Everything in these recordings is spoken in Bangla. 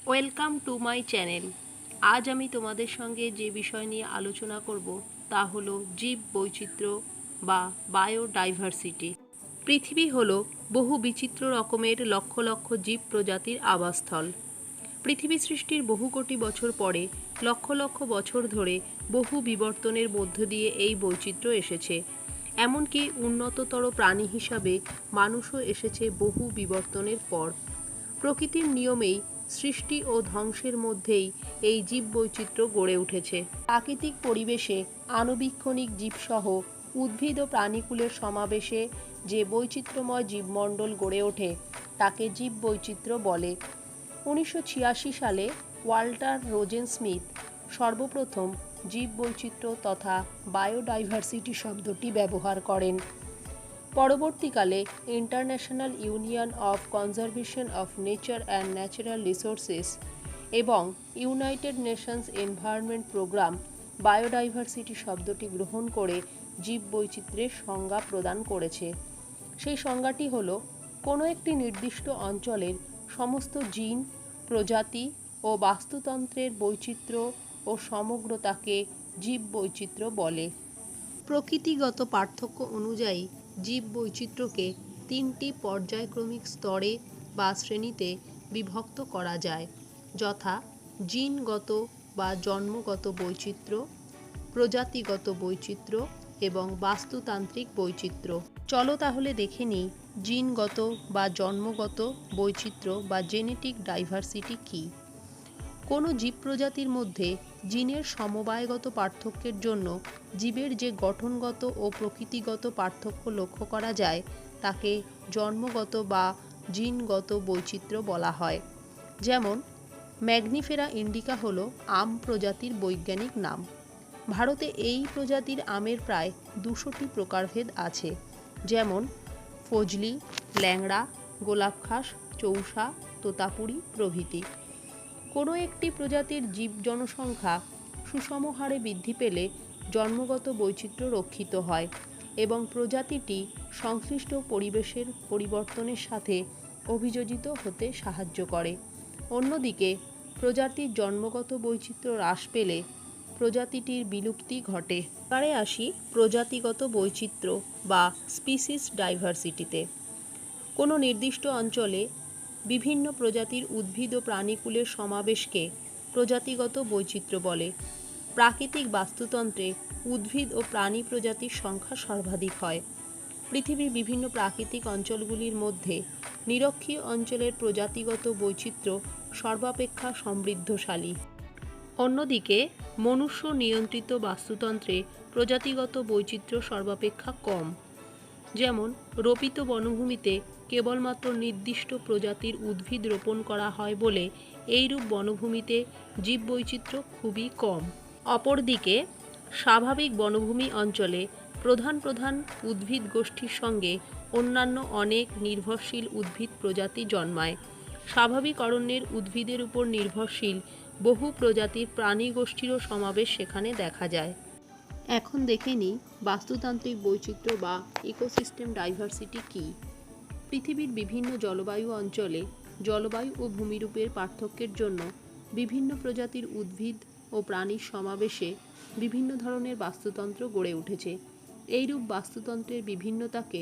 Welcome to my channel. আজ আমি তোমাদের সঙ্গে যে বিষয় নিয়ে আলোচনা করব তা হলো জীব বৈচিত্র্য বা বায়োডাইভার্সিটি। পৃথিবী হলো বহু বিচিত্র রকমের লক্ষ লক্ষ জীব প্রজাতির আবাসস্থল। পৃথিবী সৃষ্টির বহু কোটি বছর পরে লক্ষ লক্ষ বছর ধরে বহু বিবর্তনের মধ্য দিয়ে এই বৈচিত্র্য এসেছে। এমনকি উন্নততর প্রাণী হিসাবে মানুষও এসেছে বহু বিবর্তনের পর। প্রকৃতির নিয়মেই সৃষ্টি ও ধ্বংসের মধ্যেই এই জীববৈচিত্র্য গড়ে উঠেছে। প্রাকৃতিক পরিবেশে আণুবীক্ষণিক জীবসহ উদ্ভিদ ও প্রাণীকুলের সমাবেশে যে বৈচিত্র্যময় জীবমণ্ডল গড়ে ওঠে তাকে জীববৈচিত্র্য বলে। 1986 সালে ওয়াল্টার রোজেন স্মিথ সর্বপ্রথম জীববৈচিত্র্য তথা বায়োডাইভার্সিটি শব্দটি ব্যবহার করেন। পরবর্তীকালে International Union of Conservation of Nature and Natural Resources এবং United Nations Environment Programme biodiversity শব্দটি গ্রহণ করে জীববৈচিত্র্যের সংজ্ঞা প্রদান করেছে। সেই সংজ্ঞাটি হল কোনো একটি নির্দিষ্ট অঞ্চলের সমস্ত জিন, প্রজাতি ও বাস্তুতন্ত্রের বৈচিত্র্য ও সমগ্রতাকে জীববৈচিত্র্য বলে। প্রকৃতিগত পার্থক্য অনুযায়ী জীববৈচিত্র্যকে তিনটি পর্যায়ক্রমিক স্তরে বা শ্রেণীতে বিভক্ত করা যায়, যথা জিনগত বা জন্মগত বৈচিত্র্য, প্রজাতিগত বৈচিত্র্য এবং বাস্তুতান্ত্রিক বৈচিত্র্য। চলো তাহলে দেখে নিই জিনগত বা জন্মগত বৈচিত্র্য বা জেনেটিক ডাইভার্সিটি কী। কোনো জীব প্রজাতির মধ্যে জিনের সমবায়গত পার্থক্যের জন্য জীবের যে গঠনগত ও প্রকৃতিগত পার্থক্য লক্ষ্য করা যায় তাকে জন্মগত বা জিনগত বৈচিত্র্য বলা হয়। যেমন ম্যাগনিফেরা ইন্ডিকা হলো আম প্রজাতির বৈজ্ঞানিক নাম। ভারতে এই প্রজাতির আমের প্রায় 200টি প্রকারভেদ আছে, যেমন ফজলি, ল্যাংড়া, গোলাপখাস, চৌসা, তোতাপুরি প্রভৃতি। কোনো একটি প্রজাতির জীব জনসংখ্যা সুষম হারে বৃদ্ধি পেলে জন্মগত বৈচিত্র্য রক্ষিত হয় এবং প্রজাতিটি সংশ্লিষ্ট পরিবেশের পরিবর্তনের সাথে অভিযোজিত হতে সাহায্য করে। অন্যদিকে প্রজাতির জন্মগত বৈচিত্র্য হ্রাস পেলে প্রজাতিটির বিলুপ্তি ঘটে। এবারে আসি প্রজাতিগত বৈচিত্র্য বা স্পিসিস ডাইভার্সিটিতে। কোনো নির্দিষ্ট অঞ্চলে বিভিন্ন প্রজাতির উদ্ভিদ ও প্রাণীকুলের সমাবেশকে প্রজাতিগত বৈচিত্র্য বলে। প্রাকৃতিক বাস্তুতন্ত্রে উদ্ভিদ ও প্রাণী প্রজাতির সংখ্যা সর্বাধিক হয়। পৃথিবীর বিভিন্ন প্রাকৃতিক অঞ্চলগুলির মধ্যে নিরক্ষীয় অঞ্চলের প্রজাতিগত বৈচিত্র্য সর্বাপেক্ষা সমৃদ্ধশালী। অন্যদিকে মনুষ্য নিয়ন্ত্রিত বাস্তুতন্ত্রে প্রজাতিগত বৈচিত্র্য সর্বাপেক্ষা কম। যেমন রোপিত বনভূমিতে কেবলমাত্র নির্দিষ্ট প্রজাতির উদ্ভিদ রোপণ করা হয় বলে এইরূপ বনভূমিতে জীববৈচিত্র্য খুবই কম। অপরদিকে স্বাভাবিক বনভূমি অঞ্চলে প্রধান প্রধান উদ্ভিদ গোষ্ঠীর সঙ্গে অন্যান্য অনেক নির্ভরশীল উদ্ভিদ প্রজাতি জন্মায়। স্বাভাবিক অরণ্যের উদ্ভিদের উপর নির্ভরশীল বহু প্রজাতির প্রাণী গোষ্ঠীরও সমাবেশ সেখানে দেখা যায়। এখন দেখে নিই বাস্তুতান্ত্রিক বৈচিত্র্য বা ইকোসিস্টেম ডাইভার্সিটি কী। পৃথিবীর বিভিন্ন জলবায়ু অঞ্চলে জলবায়ু ও ভূমিরূপের পার্থক্যের জন্য বিভিন্ন প্রজাতির উদ্ভিদ ও প্রাণীর সমাবেশে বিভিন্ন ধরনের বাস্তুতন্ত্র গড়ে উঠেছে। এইরূপ বাস্তুতন্ত্রের বিভিন্নতাকে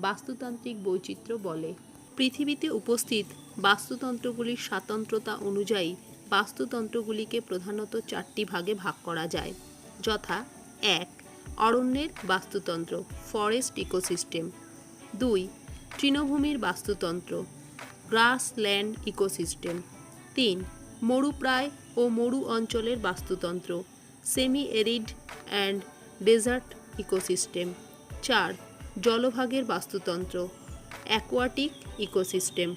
বাস্তুতান্ত্রিক বৈচিত্র্য বলে। পৃথিবীতে উপস্থিত বাস্তুতন্ত্রগুলির স্বাতন্ত্র্যতা অনুযায়ী বাস্তুতন্ত্রগুলিকে প্রধানত 4টি ভাগে ভাগ করা যায়, যথা 1. অরণ্যের বাস্তুতন্ত্র ফরেস্ট ইকোসিস্টেম। 2. তৃণভূমির বাস্তুতন্ত্র গ্রাসল্যান্ড ইকোসিস্টেম। 3. মরুপ্রায় ও মরু অঞ্চলের বাস্তুতন্ত্র semi arid and desert ecosystem. 4. জলভাগের বাস্তুতন্ত্র অ্যাকোয়াটিক ইকোসিস্টেম।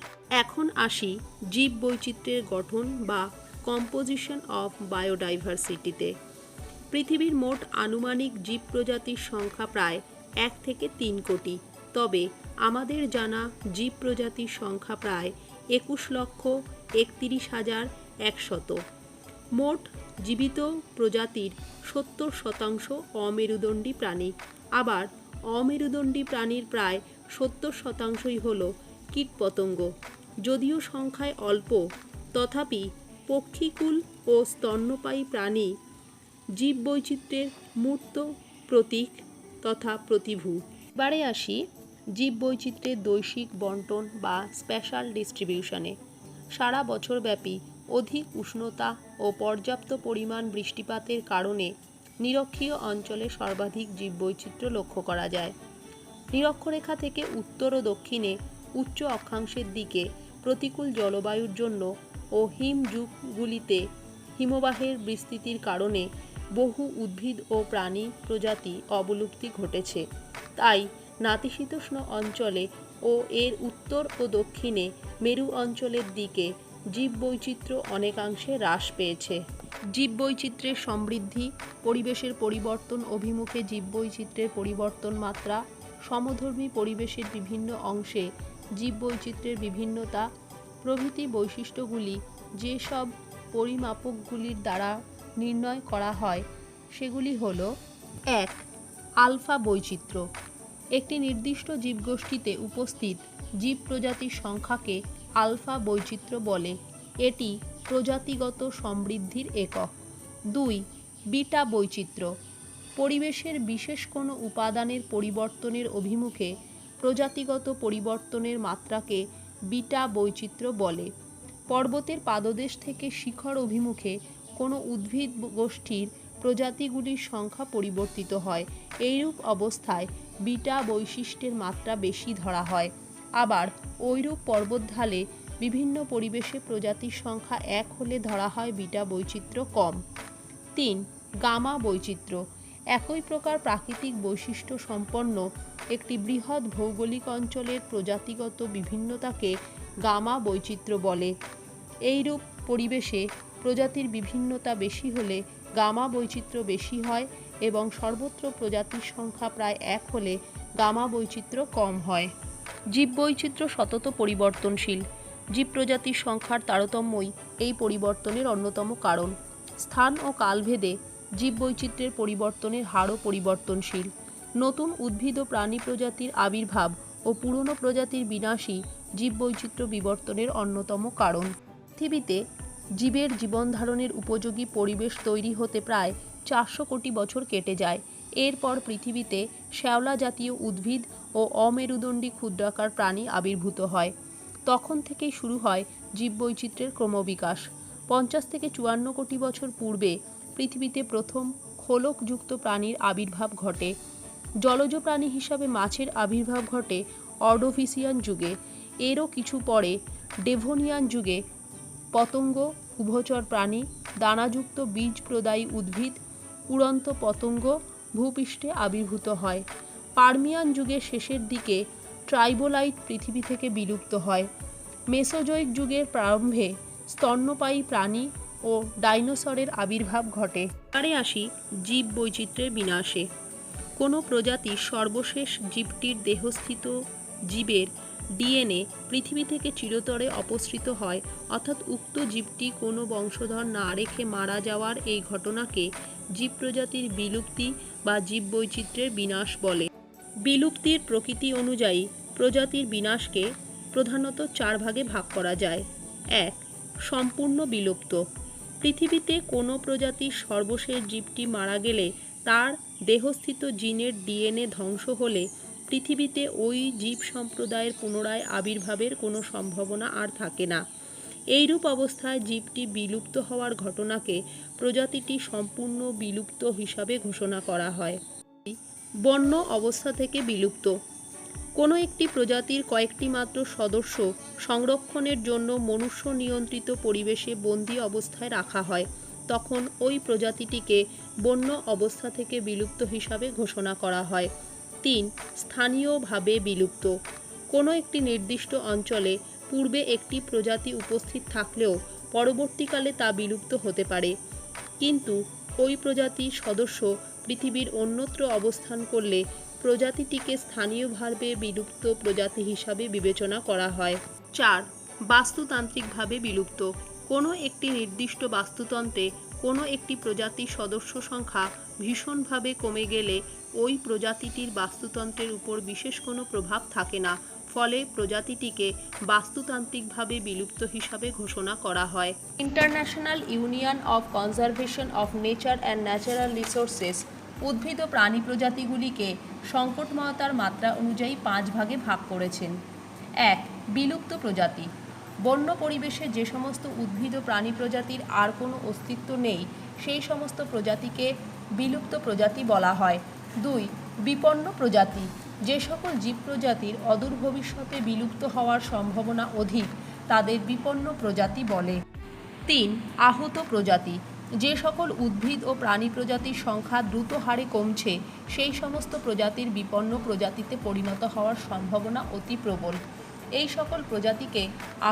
এখন আসি জীববৈচিত্র্যের গঠন বা কম্পোজিশন অফ বায়োডাইভার্সিটিতে। পৃথিবীর মোট আনুমানিক জীব প্রজাতির সংখ্যা প্রায় 1 থেকে 3 কোটি, তবে আমাদের জানা জীব প্রজাতির সংখ্যা প্রায় 21,31,100। মোট জীবিত প্রজাতির 70% অমেরুদণ্ডী প্রাণী। আবার অমেরুদণ্ডী প্রাণীর প্রায় 70%ই হল কীটপতঙ্গ। যদিও সংখ্যায় অল্প, তথাপি পক্ষীকুল ও স্তন্যপায়ী প্রাণী জীববৈচিত্র্যের মূর্ত প্রতীক তথা প্রতিভূ। এবারে আসি জীববৈচিত্র্যের বৈশ্বিক বন্টন বা স্প্যাশাল ডিস্ট্রিবিউশনে। সারা বছরব্যাপী অধিক উষ্ণতা ও পর্যাপ্ত পরিমাণ বৃষ্টিপাতের কারণে নিরক্ষীয় অঞ্চলে সর্বাধিক জীববৈচিত্র্য লক্ষ্য করা যায়। নিরক্ষরেখা থেকে উত্তর ও দক্ষিণে উচ্চ অক্ষাংশের দিকে প্রতিকূল জলবায়ুর জন্য ও হিমযুগগুলিতে হিমবাহের বিস্তৃতির কারণে বহু উদ্ভিদ ও প্রাণী প্রজাতি অবলুপ্তি ঘটেছে। তাই নাতিশীতোষ্ণ অঞ্চলে ও এর উত্তর ও দক্ষিণে মেরু অঞ্চলের দিকে জীববৈচিত্র্য অনেকাংশে হ্রাস পেয়েছে। জীববৈচিত্র্যের সমৃদ্ধি, পরিবেশের পরিবর্তন অভিমুখে জীববৈচিত্র্যের পরিবর্তন মাত্রা, সমধর্মী পরিবেশের বিভিন্ন অংশে জীববৈচিত্র্যের বিভিন্নতা প্রভৃতি বৈশিষ্ট্যগুলি যেসব পরিমাপকগুলির দ্বারা নির্ণয় করা হয় সেগুলি হল: ১. আলফা বৈচিত্র্য। একটি নির্দিষ্ট জীবগোষ্ঠীতে উপস্থিত জীব প্রজাতির সংখ্যাকে আলফা বৈচিত্র্য বলে। এটি প্রজাতিগত সমৃদ্ধির একক। ২. বিটা বৈচিত্র্য। পরিবেশের বিশেষ কোনো উপাদানের পরিবর্তনের অভিমুখে প্রজাতিগত পরিবর্তনের মাত্রাকে বিটা বৈচিত্র্য বলে। পর্বতের পাদদেশ থেকে শিখর অভিমুখে কোনো উদ্ভিদ গোষ্ঠীর প্রজাতিগুলির সংখ্যা পরিবর্তিত হয়। এইরূপ অবস্থায় বিটা বৈশিষ্ট্যের মাত্রা বেশি ধরা হয়। আবার ঐরূপ পর্বতঢালে বিভিন্ন পরিবেশে প্রজাতির সংখ্যা এক হলে ধরা হয় বিটা বৈচিত্র্য কম। ৩. গামা বৈচিত্র্য। একই প্রকার প্রাকৃতিক বৈশিষ্ট্য সম্পন্ন একটি বৃহৎ ভৌগোলিক অঞ্চলের প্রজাতিগত বিভিন্নতাকে গামা বৈচিত্র্য বলে। এইরূপ পরিবেশে প্রজাতির বিভিন্নতা বেশি হলে গামা বৈচিত্র্য বেশি হয় এবং সর্বত্র প্রজাতির সংখ্যা প্রায় এক হলে গামা বৈচিত্র্য কম হয়। জীববৈচিত্র্য সতত পরিবর্তনশীল। জীব প্রজাতির সংখ্যার তারতম্যই এই পরিবর্তনের অন্যতম কারণ। স্থান ও কালভেদে জীববৈচিত্র্যের পরিবর্তনের হারও পরিবর্তনশীল। নতুন উদ্ভিদ ও প্রাণী প্রজাতির আবির্ভাব ও পুরনো প্রজাতির বিনাশই জীববৈচিত্র্য বিবর্তনের অন্যতম কারণ। পৃথিবীতে জীবের জীবনধারণের উপযোগী পরিবেশ তৈরি হতে প্রায় 400 কোটি বছর কেটে যায়। এরপর পৃথিবীতে শ্যাওলা জাতীয় উদ্ভিদ ও অমেরুদণ্ডী ক্ষুদ্রাকার প্রাণী আবির্ভূত হয়। তখন থেকেই শুরু হয় জীববৈচিত্র্যের ক্রমবিকাশ। 50 থেকে 54 কোটি বছর পূর্বে পৃথিবীতে প্রথম খোলকযুক্ত প্রাণীর আবির্ভাব ঘটে। জলজ প্রাণী হিসাবে মাছের আবির্ভাব ঘটে অর্ডোভিসিয়ান যুগে। এরও কিছু পরে ডেভোনিয়ান যুগে পতঙ্গ, উভচর প্রাণী, দানাযুক্ত বীজ প্রদায়ী উদ্ভিদ, উড়ন্ত পতঙ্গ ভূপৃষ্ঠে আবির্ভূত হয়। পার্মিয়ান যুগের শেষের দিকে ট্রাইবোলাইট পৃথিবী থেকে বিলুপ্ত হয়। মেসোজোয়িক যুগের প্রারম্ভে স্তন্যপায়ী প্রাণী ও ডাইনোসরের আবির্ভাব ঘটে। এবারে আসি জীববৈচিত্র্যের বিনাশে। কোনো প্রজাতির সর্বশেষ জীবটির দেহস্থিত জীবের ডিএনএ পৃথিবী থেকে চিরতরে অপসৃত হয়, অর্থাৎ উক্ত জীবটি কোনো বংশধর না রেখে মারা যাওয়ার এই ঘটনাকে জীব প্রজাতির বিলুপ্তি বা জীববৈচিত্র্যের বিনাশ বলে। বিলুপ্তির প্রকৃতি অনুযায়ী প্রজাতির বিনাশকে প্রধানত 4 ভাগে ভাগ করা যায়। 1. সম্পূর্ণ বিলুপ্ত। পৃথিবীতে কোনো প্রজাতির সর্বশেষ জীবটি মারা গেলে তার দেহস্থিত জিনের ডিএনএ ধ্বংস হলে পৃথিবীতে ওই জীব সম্প্রদায়ের পুনরায় আবির্ভাবের কোনো সম্ভাবনা আর থাকে না। এইরূপ অবস্থায় জীবটি বিলুপ্ত হওয়ার ঘটনাকে প্রজাতিটি সম্পূর্ণ বিলুপ্ত হিসাবে ঘোষণা করা হয়। বন্য অবস্থা থেকে বিলুপ্ত। কোনো একটি প্রজাতির কয়েকটি মাত্র সদস্য সংরক্ষণের জন্য মনুষ্য নিয়ন্ত্রিত পরিবেশে বন্দী অবস্থায় রাখা হয়, তখন ওই প্রজাতিটিকে বন্য অবস্থা থেকে বিলুপ্ত হিসাবে ঘোষণা করা হয়। 3. স্থানীয়ভাবে বিলুপ্ত। কোনো একটি নির্দিষ্ট অঞ্চলে পূর্বে একটি প্রজাতি উপস্থিত থাকলেও পরবর্তীকালে তা বিলুপ্ত হতে পারে, কিন্তু ওই প্রজাতির সদস্য পৃথিবীর অন্যত্র অবস্থান করলে প্রজাতিটিকে স্থানীয়ভাবে বিলুপ্ত প্রজাতি হিসাবে বিবেচনা করা হয়। 4. বাস্তুতান্ত্রিকভাবে বিলুপ্ত। কোনো একটি নির্দিষ্ট বাস্তুতন্ত্রে কোনো একটি প্রজাতির সদস্য সংখ্যা ভীষণভাবে কমে গেলে ওই প্রজাতিটির বাস্তুতন্ত্রের উপর বিশেষ কোনো প্রভাব থাকে না, ফলে প্রজাতিটিকে বাস্তুতান্ত্রিকভাবে বিলুপ্ত হিসাবে ঘোষণা করা হয়। International Union of Conservation of Nature and Natural resources উদ্ভিদ ও প্রাণী প্রজাতিগুলিকে সংকটময়তার মাত্রা অনুযায়ী 5 ভাগে ভাগ করেছেন। 1. বিলুপ্ত প্রজাতি। বন্য পরিবেশে যে সমস্ত উদ্ভিদ ও প্রাণী প্রজাতির আর কোনো অস্তিত্ব নেই সেই সমস্ত প্রজাতিকে বিলুপ্ত প্রজাতি বলা হয়। 2. বিপন্ন প্রজাতি। যে সকল জীব প্রজাতির অদূর ভবিষ্যতে বিলুপ্ত হওয়ার সম্ভাবনা অধিক তাদের বিপন্ন প্রজাতি বলে। 3. আহত প্রজাতি। যে সকল উদ্ভিদ ও প্রাণী প্রজাতির সংখ্যা দ্রুত হারে কমছে সেই সমস্ত প্রজাতির বিপন্ন প্রজাতিতে পরিণত হওয়ার সম্ভাবনা অতি প্রবল। এই সকল প্রজাতিকে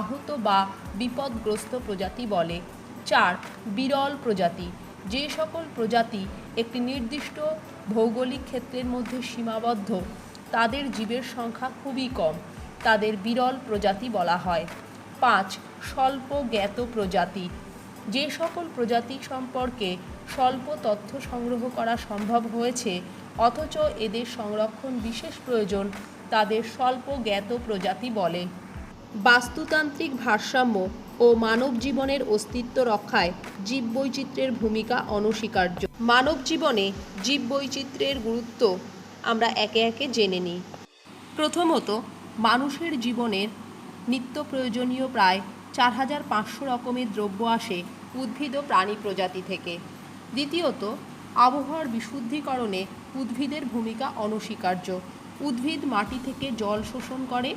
আহত বা বিপদগ্রস্ত প্রজাতি বলে। 4. বিরল প্রজাতি। যে সকল প্রজাতি একটি নির্দিষ্ট ভৌগোলিক ক্ষেত্রের মধ্যে সীমাবদ্ধ তাদের জীবের সংখ্যা খুবই কম তাদের বিরল প্রজাতি বলা হয়। 5. স্বল্প জ্ঞাত প্রজাতি। যে সকল প্রজাতি সম্পর্কে স্বল্প তথ্য সংগ্রহ করা সম্ভব হয়েছে অথচ এদের সংরক্ষণ বিশেষ প্রয়োজন তাদের স্বল্প জ্ঞাত প্রজাতি বলে। বাস্তুতান্ত্রিক ভারসাম্য ও মানব জীবনের অস্তিত্ব রক্ষায় জীববৈচিত্র্যের ভূমিকা অনস্বীকার্য। মানব জীবনে জীববৈচিত্র্যের গুরুত্ব আমরা একে একে জেনে নিই। প্রথমত, মানুষের জীবনের নিত্য প্রয়োজনীয় প্রায় 4500 রকমের দ্রব্য আসে উদ্ভিদ ও প্রাণী প্রজাতি থেকে। দ্বিতীয়ত, আবহাওয়ার বিশুদ্ধীকরণে উদ্ভিদের ভূমিকা অনস্বীকার্য। উদ্ভিদ মাটি থেকে জল শোষণ করে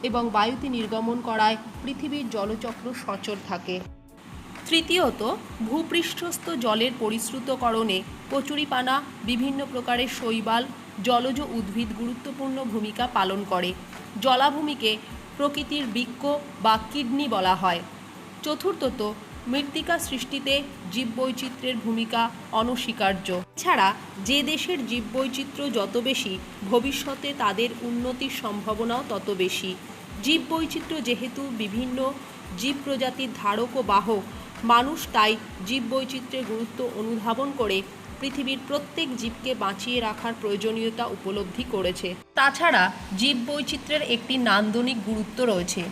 এবং বায়ুতে নির্গমন করায় পৃথিবীর জলচক্র সচল থাকে। তৃতীয়ত, ভূপৃষ্ঠস্থ জলের পরিশ্রুতকরণে কচুরিপানা, বিভিন্ন প্রকারের শৈবাল, জলজ উদ্ভিদ গুরুত্বপূর্ণ ভূমিকা পালন করে। জলাভূমিকে প্রকৃতির বৃক্ক বা কিডনি বলা হয়। চতুর্থত, মৃত্তিকা সৃষ্টিতে জীববৈচিত্র্যের ভূমিকা অনস্বীকার্য। এছাড়া যে দেশের জীববৈচিত্র্য যত বেশি ভবিষ্যতে তাদের উন্নতির সম্ভাবনাও তত বেশি। জীববৈচিত্র্য যেহেতু বিভিন্ন জীব প্রজাতির ধারক ও বাহক, মানুষ তাই জীববৈচিত্র্যের গুরুত্ব অনুধাবন করে পৃথিবীর প্রত্যেক জীবকে বাঁচিয়ে রাখার প্রয়োজনীয়তা উপলব্ধি করেছে। তাছাড়া জীববৈচিত্র্যের একটি নান্দনিক গুরুত্ব রয়েছে।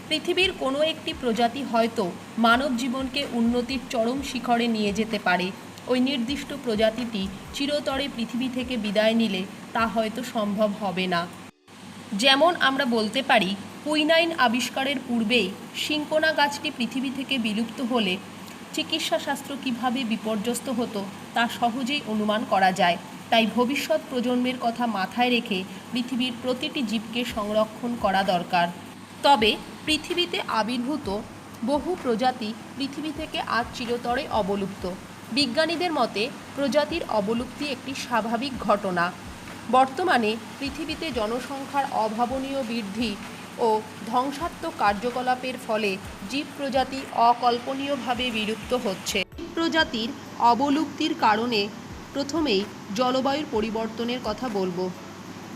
পৃথিবীর কোনো একটি প্রজাতি হয়তো মানব জীবনকে উন্নতির চরম শিখরে নিয়ে যেতে পারে। ওই নির্দিষ্ট প্রজাতিটি চিরতরে পৃথিবী থেকে বিদায় নিলে তা হয়তো সম্ভব হবে না। যেমন আমরা বলতে পারি, কুইনাইন আবিষ্কারের পূর্বেই সিনকোনা গাছটি পৃথিবী থেকে বিলুপ্ত হলে চিকিৎসাশাস্ত্র কীভাবে বিপর্যস্ত হতো তা সহজেই অনুমান করা যায়। তাই ভবিষ্যৎ প্রজন্মের কথা মাথায় রেখে পৃথিবীর প্রতিটি জীবকে সংরক্ষণ করা দরকার। তবে পৃথিবীতে আবির্ভূত বহু প্রজাতি পৃথিবী থেকে আজ চিরতরে অবলুপ্ত। বিজ্ঞানীদের মতে প্রজাতির অবলুপ্তি একটি স্বাভাবিক ঘটনা। বর্তমানে পৃথিবীতে জনসংখ্যার অভাবনীয় বৃদ্ধি ও ধ্বংসাত্মক কার্যকলাপের ফলে জীব প্রজাতি অকল্পনীয়ভাবে বিলুপ্ত হচ্ছে। প্রজাতির অবলুপ্তির কারণে প্রথমেই জলবায়ুর পরিবর্তনের কথা বলবো।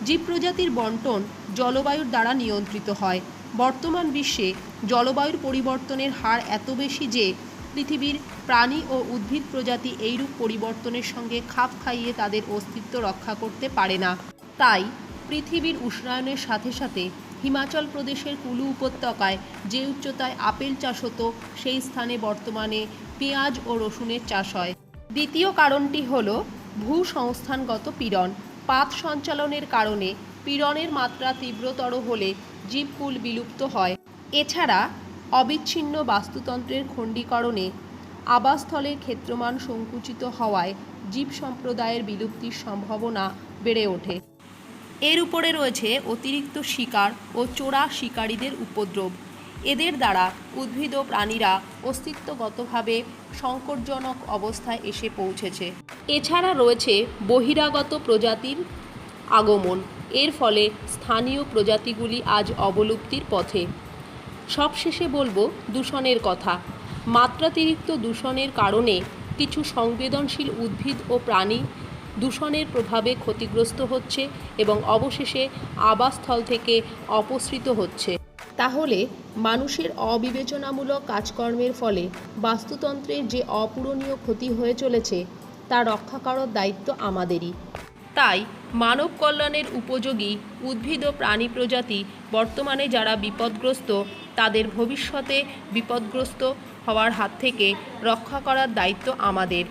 জীব প্রজাতির বণ্টন জলবায়ুর দ্বারা নিয়ন্ত্রিত হয়। বর্তমান বিশ্বে জলবায়ুর পরিবর্তনের হার এত বেশি যে পৃথিবীর প্রাণী ও উদ্ভিদ প্রজাতি এইরূপ পরিবর্তনের সঙ্গে খাপ খাইয়ে তাদের অস্তিত্ব রক্ষা করতে পারে না। তাই পৃথিবীর উষ্ণায়নের সাথে সাথে হিমাচল প্রদেশের কুলু উপত্যকায় যে উচ্চতায় আপেল চাষ হতো সেই স্থানে বর্তমানে পেঁয়াজ ও রসুনের চাষ হয়। দ্বিতীয় কারণটি হল ভূসংস্থানগত পীড়ন। পাত সঞ্চালনের কারণে পীড়নের মাত্রা তীব্রতর হলে জীবকুল বিলুপ্ত হয়। এছাড়া অবিচ্ছিন্ন বাস্তুতন্ত্রের খণ্ডীকরণে আবাসস্থলের ক্ষেত্রমান সংকুচিত হওয়ায় জীব সম্প্রদায়ের বিলুপ্তির সম্ভাবনা বেড়ে ওঠে। এর উপরে রয়েছে অতিরিক্ত শিকার ও চোরা শিকারীদের উপদ্রব। এদের দ্বারা উদ্ভিদ ও প্রাণীরা অস্তিত্বগতভাবে সংকটজনক অবস্থায় এসে পৌঁছেছে। এছাড়া রয়েছে বহিরাগত প্রজাতির আগমন। এর ফলে স্থানীয় প্রজাতিগুলি আজ অবলুপ্তির পথে। সবশেষে বলবো দূষণের কথা। মাত্রাতিরিক্ত দূষণের কারণে কিছু সংবেদনশীল উদ্ভিদ ও প্রাণী দূষণের প্রভাবে ক্ষতিগ্রস্ত হচ্ছে এবং অবশেষে আবাসস্থল থেকে অপসৃত হচ্ছে। তাহলে মানুষের অবিবেচনামূলক কাজকর্মের ফলে বাস্তুতন্ত্রের যে অপূরণীয় ক্ষতি হয়ে চলেছে তা রক্ষা করার দায়িত্ব আমাদেরই। তাই মানব কল্যাণের উপযোগী উদ্ভিদ ও প্রাণী প্রজাতি বর্তমানে যারা বিপদগ্রস্ত তাদের ভবিষ্যতে বিপদগ্রস্ত হওয়ার হাত থেকে রক্ষা করার দায়িত্ব আমাদের।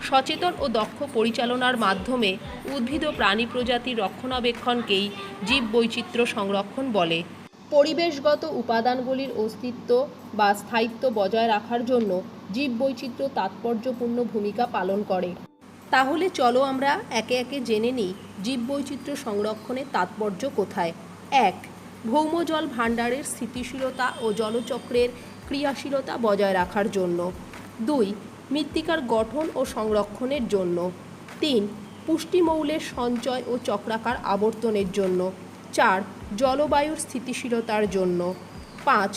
সচেতন ও দক্ষ পরিচালনার মাধ্যমে উদ্ভিদ ও প্রাণী প্রজাতির রক্ষণাবেক্ষণকেই জীববৈচিত্র্য সংরক্ষণ বলে। পরিবেশগত উপাদানগুলির অস্তিত্ব বা স্থায়িত্ব বজায় রাখার জন্য জীববৈচিত্র্য তাৎপর্যপূর্ণ ভূমিকা পালন করে। তাহলে চলো আমরা একে একে জেনে নিই জীববৈচিত্র্য সংরক্ষণের তাৎপর্য কোথায়। 1. ভৌম জল ভাণ্ডারের স্থিতিশীলতা ও জলচক্রের ক্রিয়াশীলতা বজায় রাখার জন্য। 2. মৃত্তিকার গঠন ও সংরক্ষণের জন্য। 3. পুষ্টিমৌলের সঞ্চয় ও চক্রাকার আবর্তনের জন্য। 4. জলবায়ুর স্থিতিশীলতার জন্য। 5.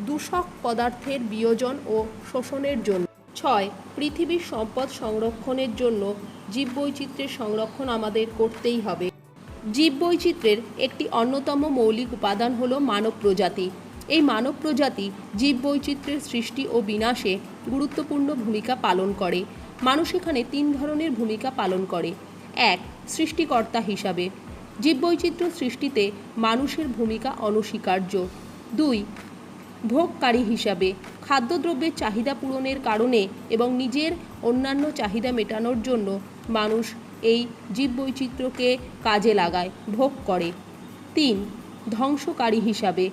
দূষক পদার্থের বিয়োজন ও শোষণের জন্য। 6. পৃথিবীর সম্পদ সংরক্ষণের জন্য জীববৈচিত্র্যের সংরক্ষণ আমাদের করতেই হবে। জীববৈচিত্র্যের একটি অন্যতম মৌলিক উপাদান হল মানব প্রজাতি। এই মানব প্রজাতি জীববৈচিত্র্যের সৃষ্টি ও বিনাশে গুরুত্বপূর্ণ ভূমিকা পালন করে। মানুষ এখানে 3 ধরনের ভূমিকা পালন করে। 1. সৃষ্টিকর্তা হিসাবে জীববৈচিত্র্য সৃষ্টিতে মানুষের ভূমিকা অনস্বীকার্য। 2. ভোগকারী হিসাবে খাদ্যদ্রব্যের চাহিদা পূরণের কারণে এবং নিজের অন্যান্য চাহিদা মেটানোর জন্য মানুষ এই জীববৈচিত্র্যকে কাজে লাগায়, ভোগ করে। 3. ধ্বংসকারী হিসাবে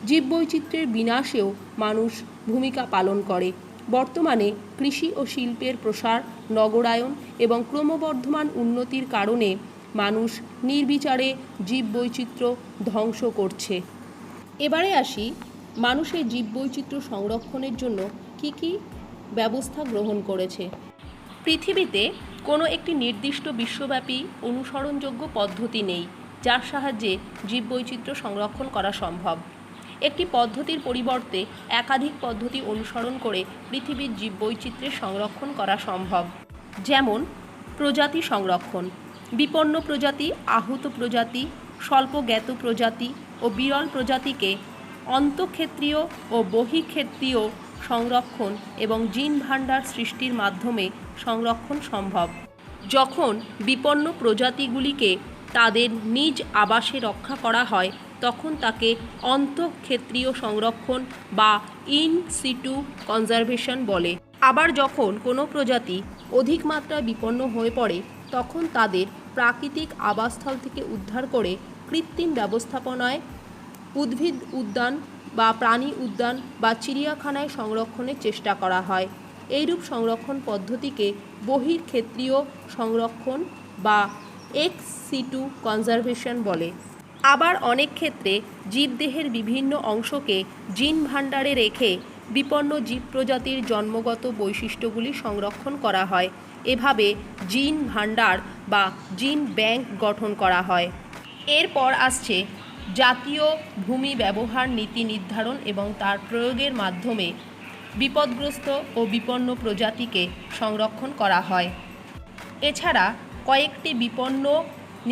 জীববৈচিত্র্যের বিনাশেও মানুষ ভূমিকা পালন করে। বর্তমানে কৃষি ও শিল্পের প্রসার, নগরায়ন এবং ক্রমবর্ধমান উন্নতির কারণে মানুষ নির্বিচারে জীববৈচিত্র্য ধ্বংস করছে। এবারে আসি মানুষের জীববৈচিত্র্য সংরক্ষণের জন্য কি কি ব্যবস্থা গ্রহণ করেছে। পৃথিবীতে কোনো একটি নির্দিষ্ট বিশ্বব্যাপী অনুসরণযোগ্য পদ্ধতি নেই যার সাহায্যে জীববৈচিত্র্য সংরক্ষণ করা সম্ভব। একটি পদ্ধতির পরিবর্তে একাধিক পদ্ধতি অনুসরণ করে পৃথিবীর জীববৈচিত্র্যের সংরক্ষণ করা সম্ভব। যেমন প্রজাতি সংরক্ষণ, বিপন্ন প্রজাতি, আহত প্রজাতি, স্বল্পজ্ঞাত প্রজাতি ও বিরল প্রজাতিকে অন্তঃক্ষেত্রীয় ও বহিঃক্ষেত্রীয় সংরক্ষণ এবং জিন ভাণ্ডার সৃষ্টির মাধ্যমে সংরক্ষণ সম্ভব। যখন বিপন্ন প্রজাতিগুলিকে তাদের নিজ আবাসে রক্ষা করা হয় তখন তাকে অন্তঃক্ষেত্রীয় সংরক্ষণ বা ইন সিটু কনজারভেশন বলে। আবার যখন কোনো প্রজাতি অধিক মাত্রায় বিপন্ন হয়ে পড়ে তখন তাদের প্রাকৃতিক আবাসস্থল থেকে উদ্ধার করে কৃত্রিম ব্যবস্থাপনায় উদ্ভিদ উদ্যান বা প্রাণী উদ্যান বা চিড়িয়াখানায় সংরক্ষণের চেষ্টা করা হয়। এইরূপ সংরক্ষণ পদ্ধতিকে বহির্ক্ষেত্রীয় সংরক্ষণ বা এক্স সিটু কনজারভেশন বলে। আবার অনেক ক্ষেত্রে জীবদেহের বিভিন্ন অংশকে জিন ভাণ্ডারে রেখে বিপন্ন জীব প্রজাতির জন্মগত বৈশিষ্ট্যগুলি সংরক্ষণ করা হয়। এভাবে জিন ভাণ্ডার বা জিন ব্যাংক গঠন করা হয়। এরপর আসছে জাতীয় ভূমি ব্যবহার নীতি নির্ধারণ এবং তার প্রয়োগের মাধ্যমে বিপদগ্রস্ত ও বিপন্ন প্রজাতিকে সংরক্ষণ করা হয়। এছাড়া কয়েকটি বিপন্ন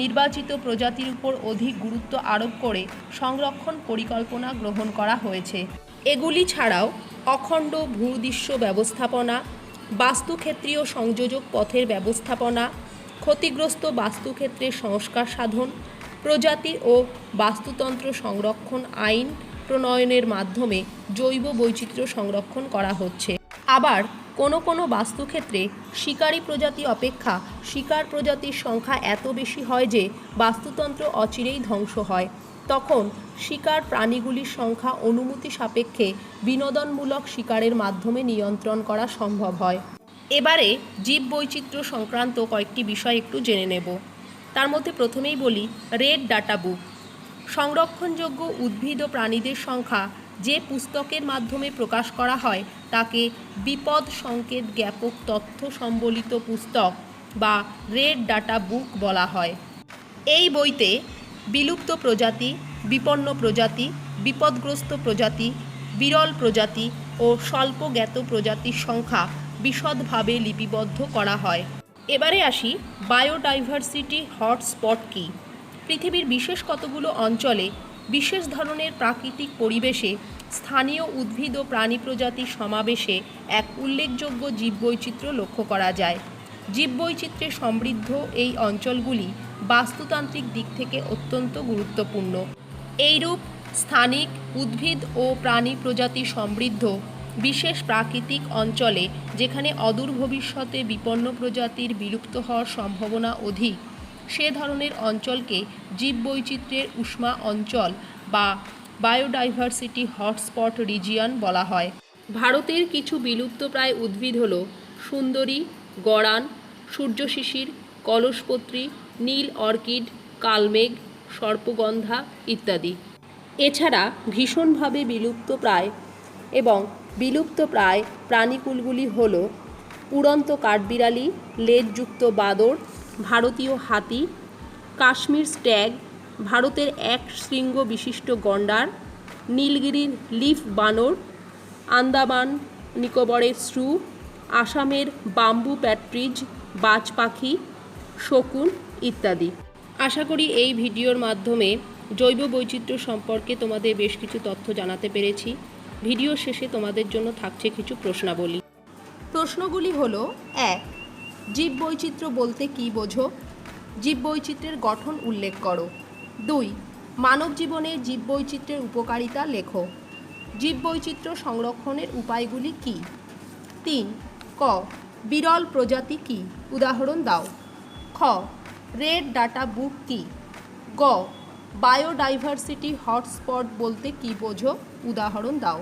নির্বাচিত প্রজাতির উপর অধিক গুরুত্ব আরোপ করে সংরক্ষণ পরিকল্পনা গ্রহণ করা হয়েছে। এগুলি ছাড়াও অখণ্ড ভূদৃশ্য ব্যবস্থাপনা, বাস্তুক্ষেত্রীয় সংযোজক পথের ব্যবস্থাপনা, ক্ষতিগ্রস্ত বাস্তুক্ষেত্রের সংস্কার সাধন, প্রজাতি ও বাস্তুতন্ত্র সংরক্ষণ আইন প্রণয়নের মাধ্যমে জৈব বৈচিত্র্য সংরক্ষণ করা হচ্ছে। আবার কোনো কোনো বাস্তুক্ষেত্রে শিকারী প্রজাতি অপেক্ষা শিকার প্রজাতির সংখ্যা এত বেশি হয় যে বাস্তুতন্ত্র অচিরেই ধ্বংস হয়। তখন শিকার প্রাণীগুলির সংখ্যা অনুমতি সাপেক্ষে বিনোদনমূলক শিকারের মাধ্যমে নিয়ন্ত্রণ করা সম্ভব হয়। এবারে জীববৈচিত্র্য সংক্রান্ত কয়েকটি বিষয় একটু জেনে নেব। তার মধ্যে প্রথমেই বলি রেড ডাটা বুক। সংরক্ষণযোগ্য উদ্ভিদ ও প্রাণীদের সংখ্যা যে পুস্তকের মাধ্যমে প্রকাশ করা হয় তাকে বিপদ সংকেত জ্ঞাপক তথ্য সম্বলিত পুস্তক বা রেড ডাটা বুক বলা হয়। এই বইতে বিলুপ্ত প্রজাতি, বিপন্ন প্রজাতি, বিপদগ্রস্ত প্রজাতি, বিরল প্রজাতি ও স্বল্পজ্ঞাত প্রজাতির সংখ্যা বিশদভাবে লিপিবদ্ধ করা হয়। এবারে আসি বায়োডাইভার্সিটি হটস্পট কী। পৃথিবীর বিশেষ কতগুলো অঞ্চলে বিশেষ ধরনের প্রাকৃতিক পরিবেশে স্থানীয় উদ্ভিদ ও প্রাণী প্রজাতির সমাবেশে এক উল্লেখযোগ্য জীববৈচিত্র্য লক্ষ্য করা যায়। জীববৈচিত্র্যে সমৃদ্ধ এই অঞ্চলগুলি বাস্তুতান্ত্রিক দিক থেকে অত্যন্ত গুরুত্বপূর্ণ। এইরূপ স্থানিক উদ্ভিদ ও প্রাণী প্রজাতি সমৃদ্ধ বিশেষ প্রাকৃতিক অঞ্চলে, যেখানে অদূর ভবিষ্যতে বিপন্ন প্রজাতির বিলুপ্ত হওয়ার সম্ভাবনা অধিক, সে ধরনের অঞ্চলকে জীববৈচিত্র্যের উষ্মা অঞ্চল বা বায়োডাইভার্সিটি হটস্পট রিজিয়ন বলা হয়। ভারতের কিছু বিলুপ্তপ্রায় উদ্ভিদ হল সুন্দরী, গরান, সূর্যশিশির, কলসপত্রী, নীল অর্কিড, কালমেঘ, সর্পগন্ধা ইত্যাদি। এছাড়া ভীষণভাবে বিলুপ্তপ্রায় এবং বিলুপ্তপ্রায় প্রাণীকুলগুলি হল উড়ন্ত কাঠবিড়ালি, লেজযুক্ত বাদর, ভারতীয় হাতি, কাশ্মীর স্ট্যাগ, ভারতের এক শৃঙ্গ বিশিষ্ট গন্ডার, নীলগিরির লিফ বানর, আন্দামান নিকোবরের শ্রু, আসামের বাম্বু প্যাট্রিজ, বাজ পাখি, শকুন ইত্যাদি। আশা করি এই ভিডিওর মাধ্যমে জৈব বৈচিত্র্য সম্পর্কে তোমাদের বেশ কিছু তথ্য জানাতে পেরেছি। ভিডিও শেষে তোমাদের জন্য থাকছে কিছু প্রশ্নাবলী। প্রশ্নগুলি হলো: 1. জীববৈচিত্র্য বলতে কী বোঝো? জীববৈচিত্র্যের গঠন উল্লেখ করো। 2. মানব জীবনে জীববৈচিত্র্যের উপকারিতা লেখো। জীববৈচিত্র্য সংরক্ষণের উপায়গুলি কী? 3. ক. বিরল প্রজাতি কী? উদাহরণ দাও। খ. রেড ডাটা বুক কী? গ. বায়োডাইভার্সিটি হটস্পট বলতে কী বোঝো? উদাহরণ দাও।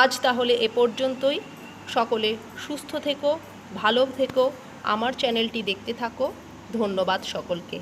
আজ তাহলে এ পর্যন্তই। সকলে সুস্থ থেকো, ভালো থেকো, আমার চ্যানেলটি দেখতে থাকো। ধন্যবাদ সকলকে।